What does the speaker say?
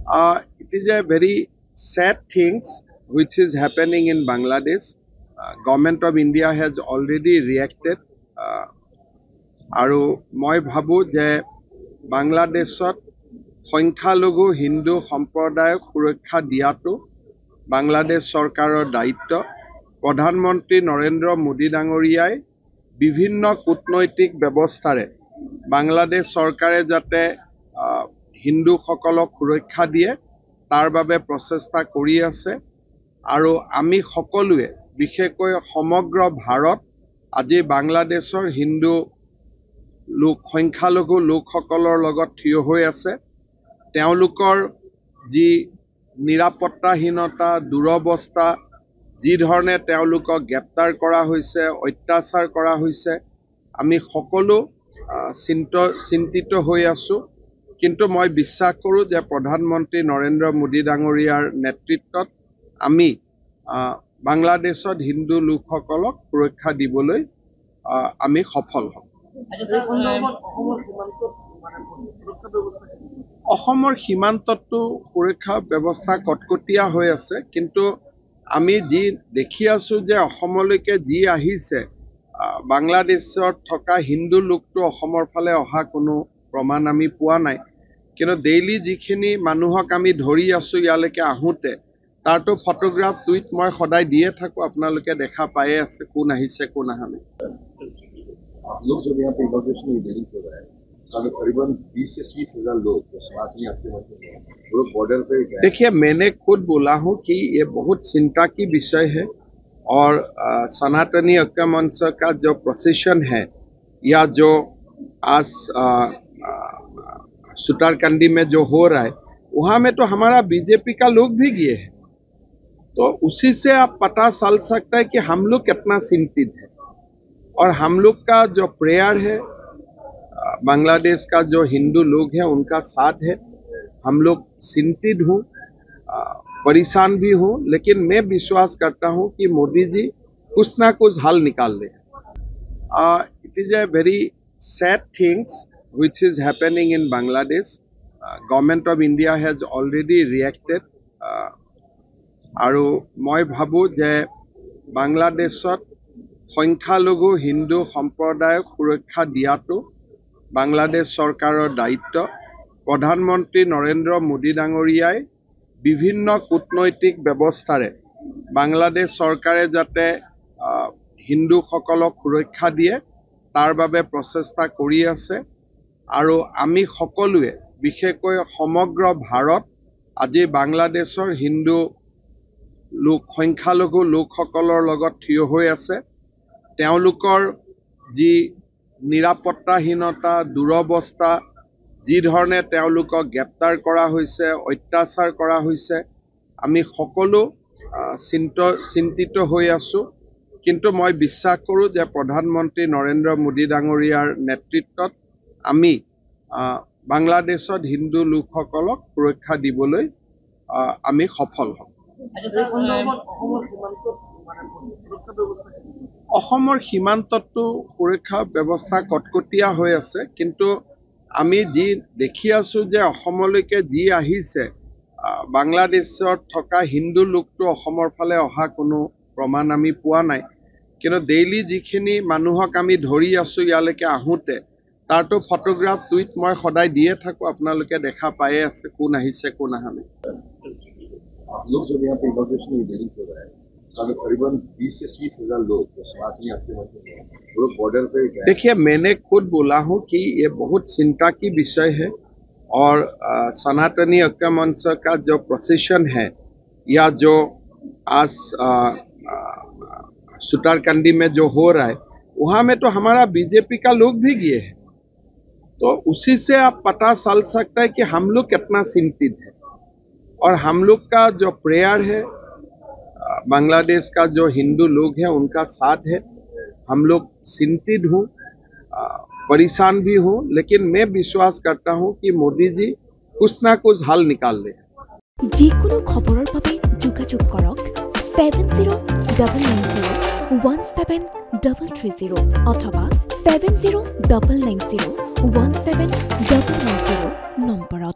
It is a very sad things which is happening in Bangladesh. Government of India has already reacted. আৰু মই ভাবো যে বাংলাদেশত সংখ্যালঘু হিন্দু সম্প্ৰদায়ক সুৰক্ষা দিয়াটো বাংলাদেশ চৰকাৰৰ দায়িত্ব। প্ৰধানমন্ত্ৰী নৰেন্দ্ৰ মোদী ডাঙৰীয়াই বিভিন্ন কূটনৈতিক ব্যৱস্থাৰে বাংলাদেশ চৰকাৰে যাতে হিন্দুসকলক সুৰক্ষা দিয়ে তাৰ বাবে প্ৰচেষ্টা কৰি আছে। আৰু আমি সকলোৱে বিশেষকৈ সমগ্ৰ ভাৰত আজি বাংলাদেশৰ হিন্দু সংখ্যালঘু লোকসকলৰ লগত থিয় হৈ আছে। তেওঁলোকৰ যি নিৰাপত্তাহীনতা দুৰৱস্থা যি ধৰণে তেওঁলোকক গ্ৰেপ্তাৰ কৰা হৈছে অত্যাচাৰ কৰা হৈছে আমি সকলো চিন্তিত হৈ আছো। কিন্তু মই বিশ্বাস কৰোঁ যে প্ৰধানমন্ত্ৰী নৰেন্দ্ৰ মোদী ডাঙৰীয়াৰ নেতৃত্বত আমি বাংলাদেশত হিন্দু লোকসকলক সুৰক্ষা দিবলৈ আমি সফল হ'ম। অসমৰ সীমান্ততো সুৰক্ষা ব্যৱস্থা কটকটীয়া হৈ আছে। কিন্তু আমি যি দেখি আছো যে অসমলৈকে যি আহিছে বাংলাদেশত থকা হিন্দু লোকটো অসমৰ ফালে অহা কোনো প্ৰমাণ আমি পোৱা নাই। কিন্তু ডেইলি যিখিনি মানুহক আমি ধৰি আছো ইয়ালৈকে আহোঁতে তাৰতো ফটোগ্ৰাফ টুইট মই সদায় দিয়ে থাকোঁ। আপোনালোকে দেখা পায়ে আছে কোন আহিছে কোন অহা নাই। लोग जब यहाँ पे इनोग्रेशन इवेंट हो रहा है तो करीबन 20 से 30,000 लोग समाजी आपके वो बॉर्डर पे गए। देखिए मैंने खुद बोला हूँ कि ये बहुत चिंता की विषय है और सनातनी ऐक्य मंच का जो प्रोसेशन है या जो आज सुतारकंडी में जो हो रहा है वहाँ में तो हमारा बीजेपी का लोग भी गए हैं। तो उसी से आप पता चल सकता है कि हम लोग कितना चिंतित है। और हम लोग का जो प्रेयर है बांग्लादेश का जो हिंदू लोग हैं उनका साथ है। हम लोग चिंतित हूँ परेशान भी हूँ लेकिन मैं विश्वास करता हूँ कि मोदी जी कुछ ना कुछ हल निकाल ले। It is a very sad things which is happening in Bangladesh. Government of India has already reacted. আৰু মই ভাবো যে বাংলাদেশত সংখ্যালঘু হিন্দু সম্প্ৰদায়ক সুৰক্ষা দিয়াটো বাংলাদেশ চৰকাৰৰ দায়িত্ব। প্ৰধানমন্ত্ৰী নৰেন্দ্ৰ মোদী ডাঙৰীয়াই বিভিন্ন কূটনৈতিক ব্যৱস্থাৰে বাংলাদেশ চৰকাৰে যাতে হিন্দুসকলক সুৰক্ষা দিয়ে তাৰ বাবে প্ৰচেষ্টা কৰি আছে। আৰু আমি সকলোৱে বিশেষকৈ সমগ্ৰ ভাৰত আজি বাংলাদেশৰ হিন্দু সংখ্যালঘু লোকসকলৰ লগত থিয় হৈ আছে। তেওঁলোকৰ যি নিৰাপত্তাহীনতা দুৰৱস্থা যি ধৰণে তেওঁলোকক গ্ৰেপ্তাৰ কৰা হৈছে অত্যাচাৰ কৰা হৈছে আমি সকলো চিন্তিত হৈ আছো। কিন্তু মই বিশ্বাস কৰোঁ যে প্ৰধানমন্ত্ৰী নৰেন্দ্ৰ মোদী ডাঙৰীয়াৰ নেতৃত্বত আমি বাংলাদেশত হিন্দু লোকসকলক সুৰক্ষা দিবলৈ আমি সফল হ'ম। অসমৰ সীমান্ততো সুৰক্ষা ব্যৱস্থা কটকটীয়া হৈ আছে। কিন্তু আমি যি দেখি আছো যে অসমলৈকে যি আহিছে বাংলাদেশত থকা হিন্দু লোকটো অসমৰ ফালে অহা কোনো প্ৰমাণ আমি পোৱা নাই। কিন্তু ডেইলি যিখিনি মানুহক আমি ধৰি আছো ইয়ালৈকে আহোঁতে তাৰতো ফটোগ্ৰাফ টুইট মই সদায় দিয়ে থাকোঁ। আপোনালোকে দেখা পায়ে আছে কোন আহিছে কোন অহা নাই। लोग जब यहाँ पे इनोग्रेशन इवेंट हो रहा है तो करीबन 20 से 30,000 लोग समाजी आपके वो बॉर्डर पे गए। देखिए मैंने खुद बोला हूँ कि ये बहुत चिंता की विषय है और सनातनी ऐक्य मंच का जो प्रोसेशन है या जो आज सुतारकंडी में जो हो रहा है वहाँ में तो हमारा बीजेपी का लोग भी गए हैं। तो उसी से आप पता चल सकता है कि हम लोग कितना चिंतित है। और हम लोग का जो प्रेयर है बांग्लादेश का जो हिंदू लोग हैं उनका साथ है। हम लोग चिंतित हूँ परेशान भी हूँ लेकिन मैं विश्वास करता हूँ कि मोदी जी कुछ ना कुछ हल निकाल ले। যিকোনো খবৰৰ বাবে যোগাযোগ কৰক 7099017330 অথবা 7099017990 নম্বৰত।